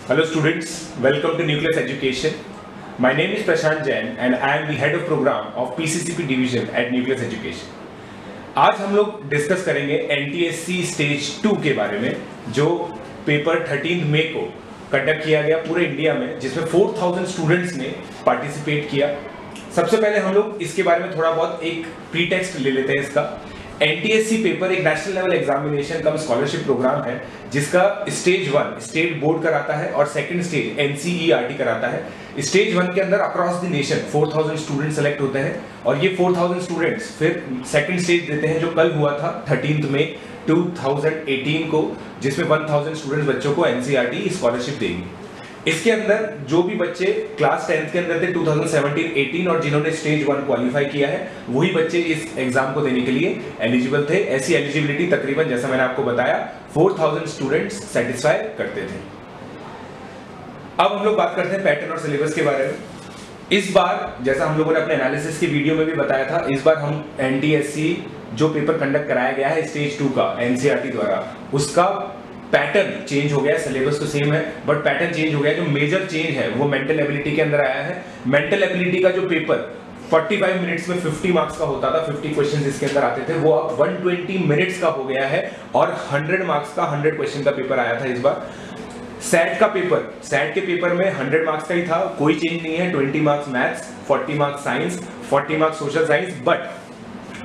Hello students, welcome to Nucleus Education. My name is Prashant Jain and I am the head of program of PCCP division at Nucleus Education. आज हम लोग discuss करेंगे NTSC stage 2 के बारे में, जो paper 13 मई को conduct किया गया पूरे इंडिया में, जिसमें 4000 स्टूडेंट्स ने पार्टिसिपेट किया। सबसे पहले हम लोग इसके बारे में थोड़ा बहुत एक प्रीटेक्स्ट ले लेते हैं इसका। NTSC पेपर एक national level examination cum scholarship programme है, जिसका स्टेज 1 स्टेट बोर्ड कराता है और सेकंड स्टेज NCERT कराता है। स्टेज 1 के अंदर across the nation 4000 student select होते हैं और ये 4000 स्टूडेंट्स फिर सेकंड स्टेज देते हैं, जो कल हुआ था 13 मई 2018 को, जिसमें 1000 स्टूडेंट्स बच्चों को NCERT स्कॉलरशिप देगी। इसके अंदर जो भी बच्चे क्लास 10th के अंदर थे 2017-18 और जिन्होंने स्टेज 1 क्वालिफाई किया है, वही बच्चे इस एग्जाम को देने के लिए एलिजिबल थे। ऐसी एलिजिबिलिटी तकरीबन, जैसा मैंने आपको बताया, 4000 स्टूडेंट्स सेटिस्फाई करते थे। अब हम लोग बात करते हैं पैटर्न और सिलेबस के बारे में। इस बार, जैसा हम लोगों ने अपने एनालिसिस की वीडियो में भी बताया था, इस बार हम NTSC जो पेपर कंडक्ट कराया गया है स्टेज 2 का NCERT द्वारा, उसका पैटर्न चेंज हो गया। सिलेबस तो सेम है बट पैटर्न चेंज हो गया। जो मेजर चेंज है वो मेंटल एबिलिटी के अंदर आया है। मेंटल एबिलिटी का जो पेपर 45 मिनट्स में 50 मार्क्स का होता था, 50 क्वेश्चंस इसके अंदर आते थे, वो अब 120 मिनट्स का हो गया है और 100 मार्क्स का 100 क्वेश्चन का पेपर आया था इस बार। सेट का पेपर, सेट के पेपर में 100 मार्क्स का ही था, कोई चेंज नहीं है। 20 marks maths, 40 marks science, 40 marks social science, but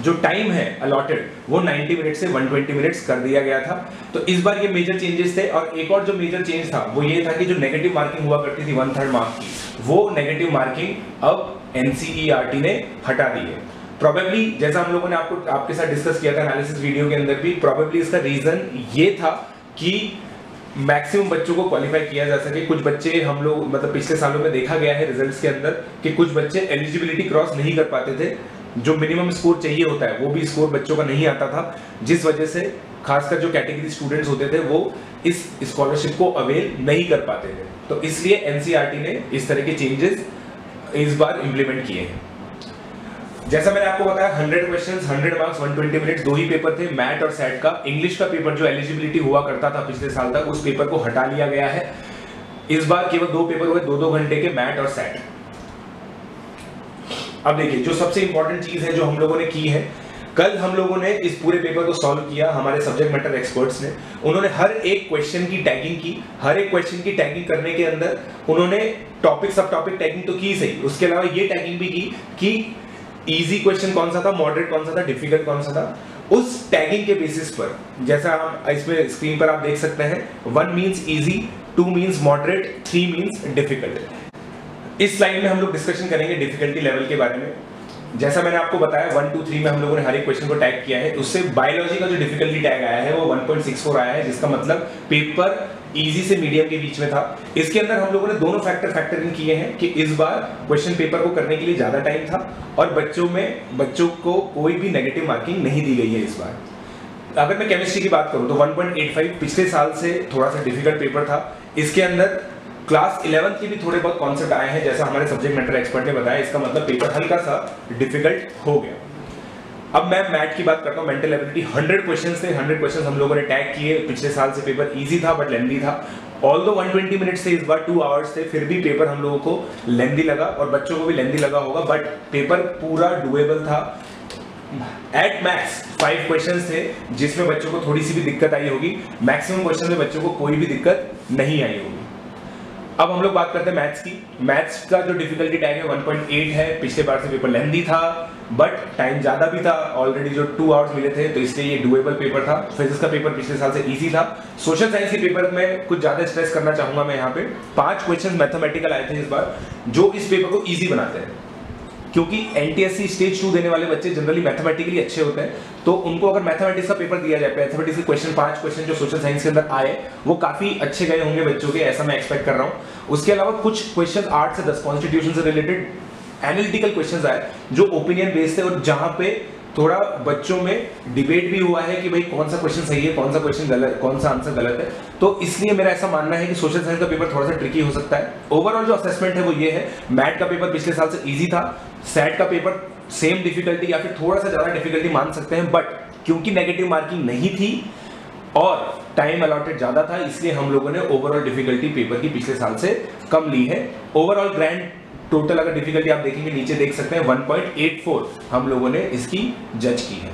जो टाइम है अलॉटेड वो 90 मिनट से 120 मिनट्स कर दिया गया था। तो इस बार ये मेजर चेंजेस थे। और एक और जो मेजर चेंज था वो ये था कि जो नेगेटिव मार्किंग हुआ करती थी 1/3 मार्क की, वो नेगेटिव मार्किंग अब NCERT ने हटा दी है। प्रोबेबली, जैसा हम लोगों ने आपके साथ डिस्कस किया था एनालिसिस वीडियो के अंदर भी, प्रोबेबली इसका रीजन ये था कि मैक्सिमम बच्चों को क्वालिफाई किया जा सके। कुछ बच्चे हम लोग मतलब पिछले सालों में देखा गया है रिजल्ट्स के अंदर कि कुछ बच्चे एलिजिबिलिटी क्रॉस नहीं कर पाते थे, जो मिनिमम स्कोर चाहिए होता है वो भी स्कोर बच्चों का नहीं आता था, जिस वजह से खासकर जो कैटेगरी स्टूडेंट्स होते थे वो इस स्कॉलरशिप को अवेल नहीं कर पाते थे। तो इसलिए NCERT ने इस तरह के चेंजेस इस बार इंप्लीमेंट किए हैं। जैसा मैंने आपको बताया, 100 क्वेश्चंस, 100 मार्क्स, 120 मिनट्स, दो ही पेपर थे, मैथ और सेट का। इंग्लिश का पेपर जो एलिजिबिलिटी हुआ करता था पिछले साल तक, उस पेपर को हटा लिया गया है। इस बार केवल दो पेपर हुए, 2-2 घंटे के, मैथ और सेट। अब देखिए, जो सबसे इंपॉर्टेंट चीज है जो हम लोगों ने की है, कल हम लोगों ने इस पूरे पेपर को सॉल्व किया। हमारे सब्जेक्ट मैटर एक्सपर्ट्स ने, उन्होंने हर एक क्वेश्चन की टैगिंग की। हर एक क्वेश्चन की टैगिंग करने के अंदर उन्होंने टॉपिक सब टॉपिक टैगिंग तो की सही, उसके अलावा ये टैगिंग भी की कि इजी क्वेश्चन कौन सा था, मॉडरेट कौन सा था, डिफिकल्ट कौन सा था। उस टैगिंग के बेसिस पर, जैसा हम इसमें स्क्रीन पर आप देख सकते हैं, 1 means easy, 2 means moderate, 3 means difficult. इस स्लाइड में हम लोग डिस्कशन करेंगे डिफिकल्टी लेवल के बारे में। जैसा मैंने आपको बताया, 1, 2, 3 में हम लोगों ने हर एक क्वेश्चन को टैग किया है। उससे बायोलॉजी का जो डिफिकल्टी टैग आया है वो 1.64 आया है, जिसका मतलब पेपर इजी से मीडियम के बीच में था। इसके अंदर हम लोगों ने दोनों फैक्टर इन किए हैं कि इस बार क्वेश्चन पेपर को करने के लिए ज्यादा टाइम था और बच्चों को कोई भी नेगेटिव मार्किंग नहीं दी गई है इस बार। अगर मैं केमिस्ट्री की बात करूं तो 1.85 पिछले साल से थोड़ा सा डिफिकल्ट पेपर था। इसके अंदर क्लास 11 के भी थोड़े बहुत कॉन्सेप्ट आए हैं, जैसा हमारे सब्जेक्ट मैटर एक्सपर्ट ने बताया। इसका मतलब पेपर हल्का सा डिफिकल्ट हो गया। अब मैं मैथ की बात करता हूं। मेंटल एबिलिटी 100 क्वेश्चंस थे, 100 क्वेश्चंस हम लोगों ने टैग किए। पिछले साल से पेपर इजी था बट लेंथी था। ऑल्दो 120 मिनट्स थे, इस बार 2 आवर्स थे, फिर भी पेपर हम लोगों को लेंथी लगा और बच्चों को भी लेंथी लगा होगा, बट पेपर पूरा डुएबल था। एट मैक्स 5 क्वेश्चंस थे जिसमें बच्चों को थोड़ी सी भी दिक्कत आई होगी। मैक्सिमम क्वेश्चन में बच्चों को कोई भी दिक्कत नहीं आई होगी। अब हम लोग बात करते हैं मैथ्स की। मैथ्स का जो डिफिकल्टी टैग है 1.8 है। पिछले बार से पेपर लेंथी था बट टाइम ज्यादा भी था, ऑलरेडी जो 2 आवर्स मिले थे, तो इसलिए ये डुएबल पेपर था। फिजिक्स का पेपर पिछले साल से इजी था। सोशल साइंस के पेपर में कुछ ज्यादा स्ट्रेस करना चाहूंगा मैं यहाँ पे। 5 क्वेश्चन मैथमेटिकल आए थे इस बार, जो इस पेपर को इजी बनाते हैं, क्योंकि NTSC स्टेज 2 देने वाले बच्चे जनरली मैथमेटिकली अच्छे होते हैं। तो उनको अगर मैथमेटिक्स का पेपर दिया जाए, मैथमेटिक्स के क्वेश्चन 5 क्वेश्चन जो सोशल साइंस के अंदर आए, वो काफी अच्छे गए होंगे बच्चों के, ऐसा मैं एक्सपेक्ट कर रहा हूं। उसके अलावा कुछ क्वेश्चन 8 से 10 कॉन्स्टिट्यूशन से रिलेटेड एनालिटिकल क्वेश्चंस आए, जो ओपिनियन बेस्ड थे और जहां पे थोड़ा बच्चों में डिबेट भी हुआ है कि भाई कौन सा क्वेश्चन सही है, कौन सा क्वेश्चन गलत, कौन सा आंसर गलत है। तो इसलिए मेरा ऐसा मानना है कि सोशल साइंस का पेपर थोड़ा सा ट्रिकी हो सकता है। ओवरऑल जो असेसमेंट है वो ये है, मैथ का पेपर पिछले साल से इजी था, सेट का पेपर सेम डिफिकल्टी या फिर थोड़ा सा ज्यादा डिफिकल्टी मान सकते हैं, बट क्योंकि नेगेटिव मार्किंग नहीं थी और टाइम अलॉटेड ज्यादा था, इसलिए हम लोगों ने ओवरऑल डिफिकल्टी पेपर की पिछले साल से कम ली है। ओवरऑल ग्रैंड टोटल अगर डिफिकल्टी आप देखेंगे नीचे देख सकते हैं 1.84 हम लोगों ने इसकी जज की है।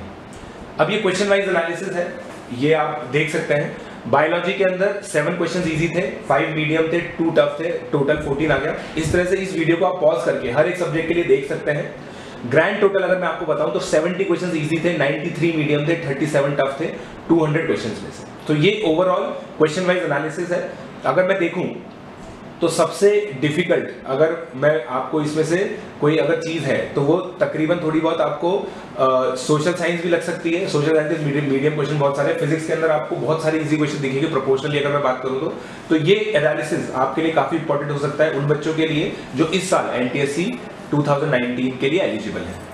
अब ये क्वेश्चन वाइज एनालिसिस है, ये आप देख सकते हैं। बायोलॉजी के अंदर 7 क्वेश्चंस इजी थे, 5 मीडियम थे, 2 टफ थे, टोटल 14 आ गया। इस तरह से इस वीडियो को आप पॉज करके हर एक सब्जेक्ट के लिए देख सकते हैं। ग्रैंड टोटल अगर मैं आपको बताऊं तो 70 क्वेश्चंस इजी थे, 93 मीडियम थे, 37 टफ थे 200 क्वेश्चंस में से। तो ये ओवरऑल क्वेश्चन वाइज एनालिसिस है। अगर मैं देखूं तो सबसे डिफिकल्ट अगर मैं आपको इसमें से कोई अगर चीज है तो वो तकरीबन थोड़ी बहुत आपको सोशल साइंस भी लग सकती है। सोशल साइंस मीडियम क्वेश्चन बहुत सारे, फिजिक्स के अंदर आपको बहुत सारे इजी क्वेश्चन दिखेंगे प्रोपोर्शनली अगर मैं बात करूं तो ये एनालिसिस आपके लिए काफी इंपॉर्टेंट हो सकता है उन बच्चों के लिए जो इस साल एनटीएससी 2019 के लिए एलिजिबल है।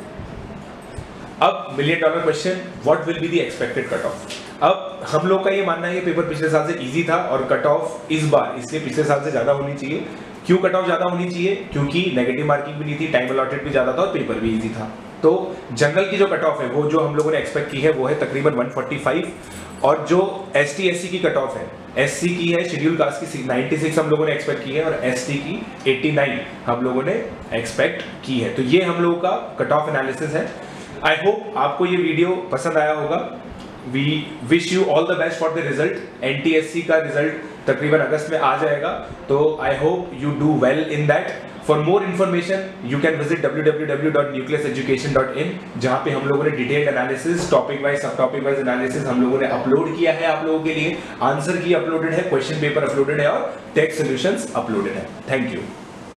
अब $1 million question, what will be the expected cut off. अब हम लोग का ये मानना है ये पेपर पिछले साल से इजी था और कट ऑफ इस बार इसलिए पिछले साल से ज्यादा होनी चाहिए। क्यों कट ऑफ ज्यादा होनी चाहिए? क्योंकि नेगेटिव मार्किंग भी नहीं थी, टाइम अलॉटेड भी ज्यादा था और पेपर भी इजी था। तो जनरल की जो कट ऑफ है वो जो हम लोगों ने एक्सपेक्ट की है वो है तकरीबन 145, और जो एसटी एससी की कट ऑफ है, एससी की है शेड्यूल कास्ट की 96 हम लोगों ने एक्सपेक्ट की है और एसटी की 89 हम लोगों ने एक्सपेक्ट की है। तो ये हम लोगों का कट ऑफ एनालिसिस है। आई होप आपको ये वीडियो पसंद आया होगा। We wish you all the best for the result. NTSC का रिजल्ट तकरीबन अगस्त में आ जाएगा, तो I hope you do well in that. For more information you can visit www.nucleuseducation.in, जहां पे हम लोगों ने detailed analysis, topic wise, subtopic wise analysis हम लोगों ने अपलोड किया है आप लोगों के लिए। आंसर की अपलोडेड है, क्वेश्चन पेपर अपलोडेड है और टेक्स्ट सॉल्यूशंस अपलोडेड है। Thank you.